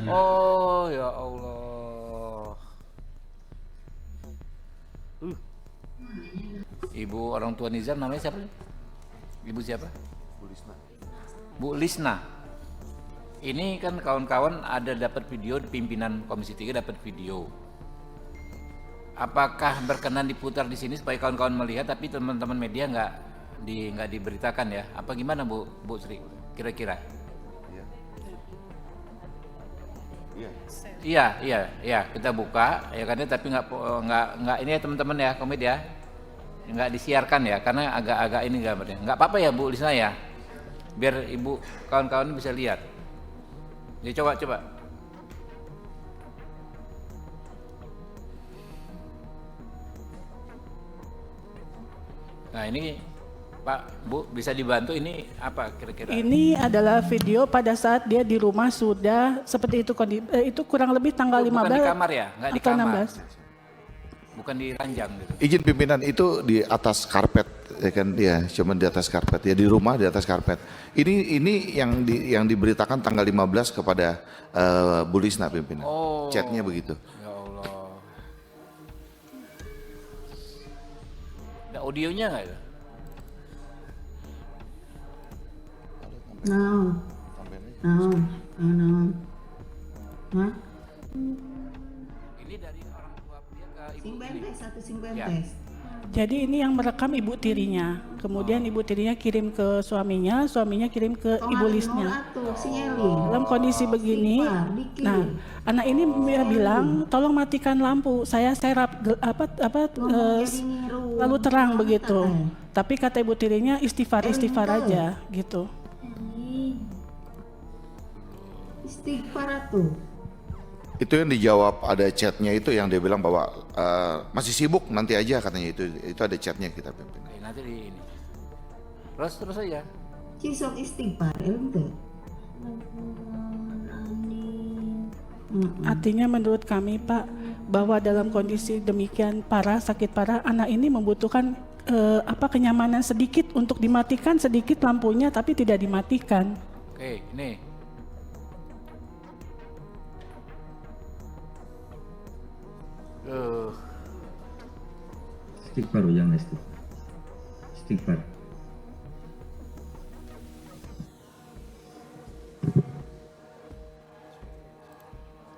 Oh ya Allah. Ibu orang tua Nizam namanya siapa? Ibu siapa? Bu Lisna. Bu Lisna. Ini kan kawan-kawan ada dapat video, pimpinan Komisi 3 dapat video. Apakah berkenan diputar di sini supaya kawan-kawan melihat, tapi teman-teman media nggak diberitakan ya? Apa gimana Bu Sri? Kira-kira? Iya, kita buka ya kan, tapi nggak ini ya teman-teman ya, komit ya, nggak disiarkan ya, karena agak-agak ini gambarnya. Nggak apa-apa ya Bu Lisna ya, biar ibu kawan-kawan bisa lihat. Jadi coba. Nah ini Pak, Bu, bisa dibantu, ini apa kira-kira? Ini adalah video pada saat dia di rumah sudah seperti itu, itu kurang lebih tanggal 15. Bukan di kamar ya? Nggak di atau kamar? 16. Bukan di ranjang gitu? Izin pimpinan itu di atas karpet, ya kan, dia cuma di atas karpet, ya di rumah di atas karpet. Ini yang diberitakan tanggal 15 kepada Bu Lisna pimpinan. Oh. Chatnya begitu. Ya Allah. Ada audionya nggak ya? No. Hah? Ini dari orang tua dia ke ibu ini. Simbentes, satu Ya. simbentes. Jadi ini yang merekam ibu tirinya. Kemudian ibu tirinya kirim ke suaminya kirim ke ibu Lisnya. Dalam kondisi begini, nah anak ini dia bilang tolong matikan lampu. Saya serap lalu terang begitu. Tapi kata ibu tirinya istighfar aja gitu. Istighfar tuh. Itu yang dijawab, ada chatnya itu yang dia bilang bahwa masih sibuk, nanti aja katanya, itu ada chatnya kita pimpinan. Oke, nanti di ini. Terus aja. Cisok istighfar ente. Artinya menurut kami Pak, bahwa dalam kondisi demikian parah, sakit parah, anak ini membutuhkan kenyamanan sedikit untuk dimatikan sedikit lampunya, tapi tidak dimatikan. Oke, ini. Istighfar, jangan istighfar.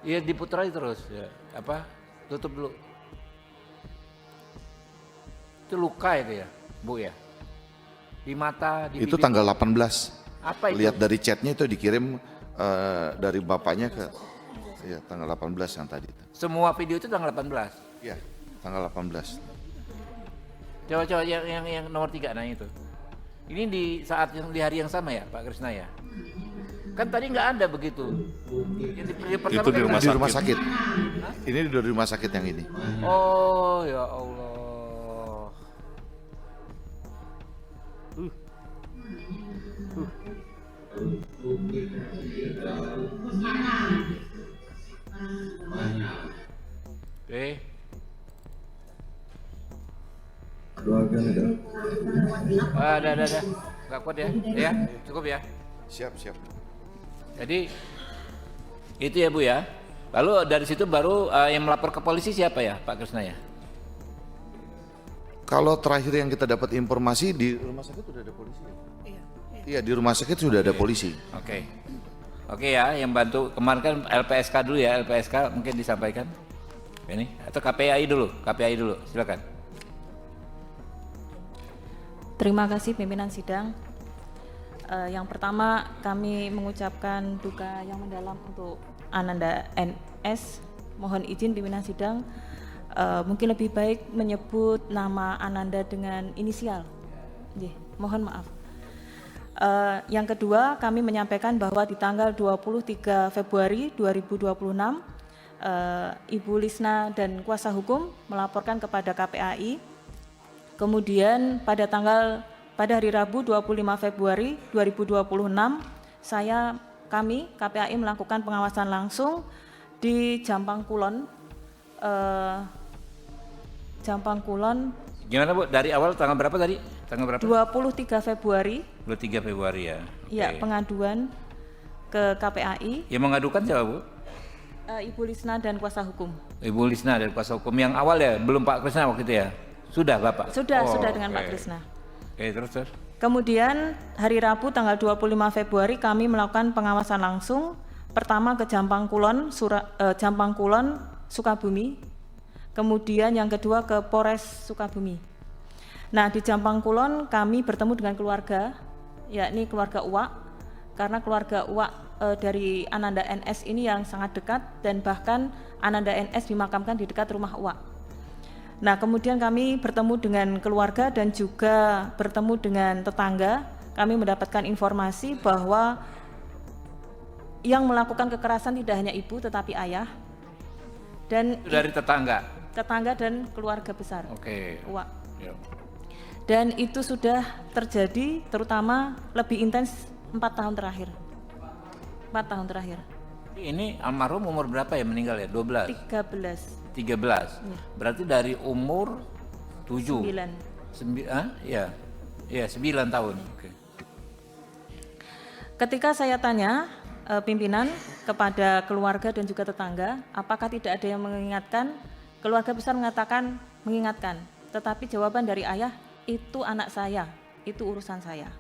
Iya, diputar aja terus ya. Apa? Tutup dulu. Itu luka itu ya, Bu ya? Di mata, di Itu bibir. tanggal 18. Apa itu? Lihat dari chatnya itu dikirim dari bapaknya ke, ya, tanggal 18 yang tadi. Semua video itu tanggal 18. Ya, tanggal 18. Coba yang nomor 3 nah itu. Ini di saat yang di hari yang sama ya, Pak Krisna ya? Kan tadi nggak ada begitu. Itu di rumah sakit. Ini di rumah sakit yang ini. Oh ya Allah. Oke. Doakan ada. Ada. Nggak kuat ya? Ya, cukup ya. Siap. Jadi itu ya Bu ya. Lalu dari situ baru yang melapor ke polisi siapa ya, Pak Krisna ya? Kalau terakhir yang kita dapat informasi di rumah sakit sudah ada polisi. Iya, di rumah sakit sudah ada polisi. Oke ya, yang bantu kemarin kan LPSK dulu ya, LPSK mungkin disampaikan. Ini atau KPAI dulu, silakan. Terima kasih pimpinan sidang. Yang pertama kami mengucapkan duka yang mendalam untuk Ananda NS. Mohon izin pimpinan sidang, mungkin lebih baik menyebut nama Ananda dengan inisial. Mohon maaf. Yang kedua, kami menyampaikan bahwa di tanggal 23 Februari 2026, Ibu Lisna dan kuasa hukum melaporkan kepada KPAI. Kemudian pada hari Rabu 25 Februari 2026, kami KPAI melakukan pengawasan langsung di Jampang Kulon. Gimana Bu? Dari awal tanggal berapa tadi? Tanggal berapa? 23 Februari. 23 Februari ya. Iya, Oke. pengaduan ke KPAI. Yang mengadukan siapa Bu? Ibu Lisna dan kuasa hukum. Ibu Lisna dari kuasa hukum yang awal ya, belum Pak Krisna waktu itu ya? Sudah Bapak? Sudah Oh, dengan oke. Pak Krisna. Oke, terus. Kemudian hari Rabu tanggal 25 Februari kami melakukan pengawasan langsung. Pertama ke Jampang Kulon, Sukabumi. Kemudian yang kedua ke Polres Sukabumi. Nah, di Jampang Kulon kami bertemu dengan keluarga, yakni keluarga Uwak, karena keluarga Uwak dari Ananda NS ini yang sangat dekat, dan bahkan Ananda NS dimakamkan di dekat rumah Uwak. Nah, kemudian kami bertemu dengan keluarga dan juga bertemu dengan tetangga. Kami mendapatkan informasi bahwa yang melakukan kekerasan tidak hanya ibu tetapi ayah dan Itu dari tetangga? tetangga dan keluarga besar Oke. Uwak. Ya. Dan itu sudah terjadi terutama lebih intens 4 tahun terakhir. 4 tahun terakhir. Ini almarhum umur berapa ya meninggal ya? 12? 13, 13? Berarti dari umur 7? 9. Iya. Iya, 9 tahun. Oke. Ketika saya tanya pimpinan kepada keluarga dan juga tetangga, apakah tidak ada yang mengingatkan? Keluarga besar mengatakan mengingatkan, tetapi jawaban dari ayah, itu anak saya, itu urusan saya.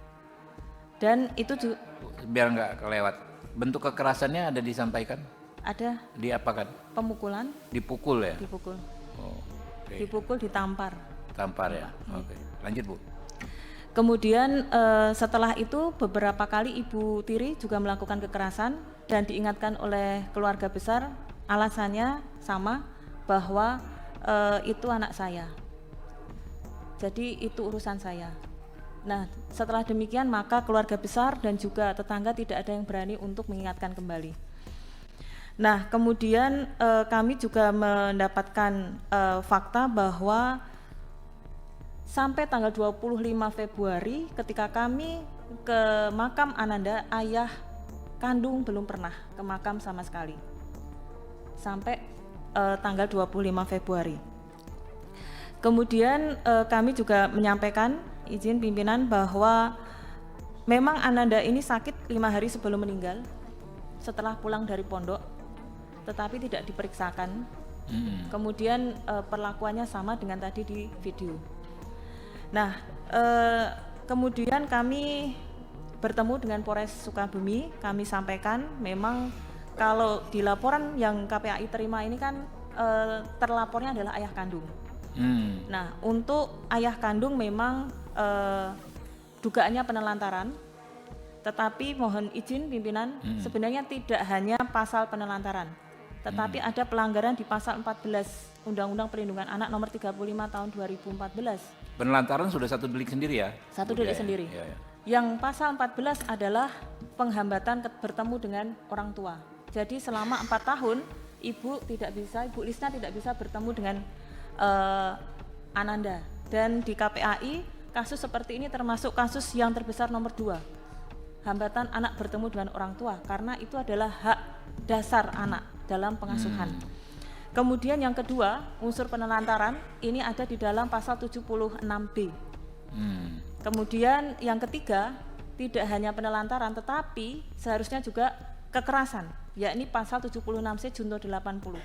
Dan itu juga Biar nggak kelewat. Bentuk kekerasannya ada disampaikan? ada Diapakan? pemukulan, Dipukul ya? dipukul, Oh, oke. dipukul, ditampar. Tampar ya? Oke. Lanjut Bu. Kemudian setelah itu beberapa kali Ibu Tiri juga melakukan kekerasan dan diingatkan oleh keluarga besar, alasannya sama, bahwa itu anak saya. Jadi itu urusan saya. Nah, setelah demikian maka keluarga besar dan juga tetangga tidak ada yang berani untuk mengingatkan kembali. Nah, kemudian kami juga mendapatkan fakta bahwa sampai tanggal 25 Februari ketika kami ke makam Ananda, ayah kandung belum pernah ke makam sama sekali. Sampai tanggal 25 Februari. Kemudian kami juga menyampaikan izin pimpinan bahwa memang Ananda ini sakit 5 hari sebelum meninggal setelah pulang dari pondok, tetapi tidak diperiksakan. Kemudian perlakuannya sama dengan tadi di video. Nah, kemudian kami bertemu dengan Polres Sukabumi, kami sampaikan memang kalau di laporan yang KPAI terima ini kan terlapornya adalah ayah kandung. Nah, untuk ayah kandung memang dugaannya penelantaran, tetapi mohon izin pimpinan, sebenarnya tidak hanya pasal penelantaran, tetapi ada pelanggaran di pasal 14 Undang-Undang Perlindungan Anak nomor 35 tahun 2014. Penelantaran sudah satu delik sendiri ya? Satu delik sendiri. Ya, ya. Yang pasal 14 adalah penghambatan bertemu dengan orang tua. Jadi selama 4 tahun Ibu Lisna tidak bisa bertemu dengan Ananda. Dan di KPAI kasus seperti ini termasuk kasus yang terbesar nomor 2. Hambatan anak bertemu dengan orang tua karena itu adalah hak dasar anak dalam pengasuhan. Kemudian yang kedua, unsur penelantaran ini ada di dalam pasal 76B. Kemudian yang ketiga, tidak hanya penelantaran tetapi seharusnya juga kekerasan, yakni pasal 76C junto 80.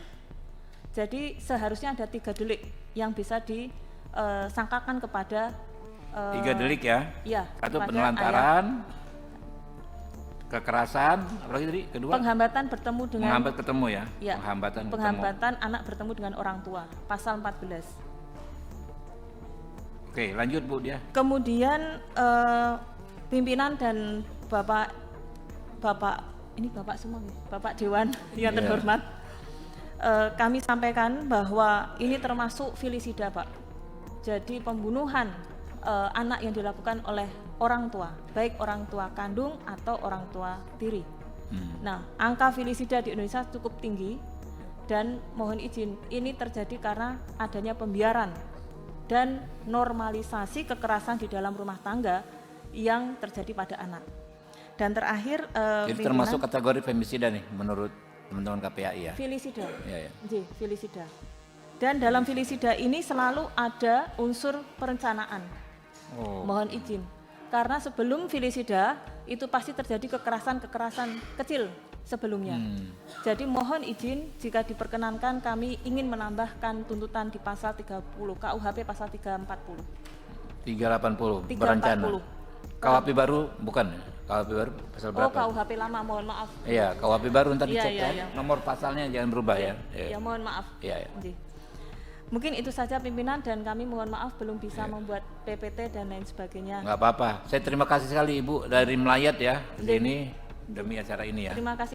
Jadi seharusnya ada 3 delik yang bisa disangkakan kepada 3 delik ya? Ya, Satu kepada penelantaran, kekerasan, apalagi tadi kedua? penghambatan bertemu dengan Menghambat ketemu ya? ya, Penghambatan penghambatan anak bertemu dengan orang tua, pasal 14. Oke, lanjut Bu dia. Kemudian pimpinan dan Bapak ini Bapak semua ya, Bapak Dewan yang Iya. terhormat, kami sampaikan bahwa ini termasuk filisida Pak. Jadi pembunuhan anak yang dilakukan oleh orang tua, baik orang tua kandung atau orang tua tiri. Nah, angka filisida di Indonesia cukup tinggi dan mohon izin ini terjadi karena adanya pembiaran dan normalisasi kekerasan di dalam rumah tangga yang terjadi pada anak. Dan terakhir Jadi termasuk kategori femisida nih menurut teman-teman KPAI ya? filisida. Iya, ya. Nggih, filisida. Dan dalam filisida ini selalu ada unsur perencanaan. Oh. Mohon izin. Karena sebelum filisida itu pasti terjadi kekerasan kecil sebelumnya. Jadi mohon izin jika diperkenankan kami ingin menambahkan tuntutan di pasal 30 KUHP pasal 340. 380 berencana. KUHP baru bukan ya? KUHP baru pasal Oh, berapa? KUHP lama, mohon maaf. Iya, KUHP baru ntar Iya, dicek iya, ya. iya. Nomor pasalnya jangan berubah ya. Ya, mohon maaf. Iya, iya. Nggih. Mungkin itu saja pimpinan dan kami mohon maaf belum bisa membuat PPT dan lain sebagainya. Nggak apa-apa. Saya terima kasih sekali Ibu dari Melayat ya, ini demi acara ini ya. Terima kasih.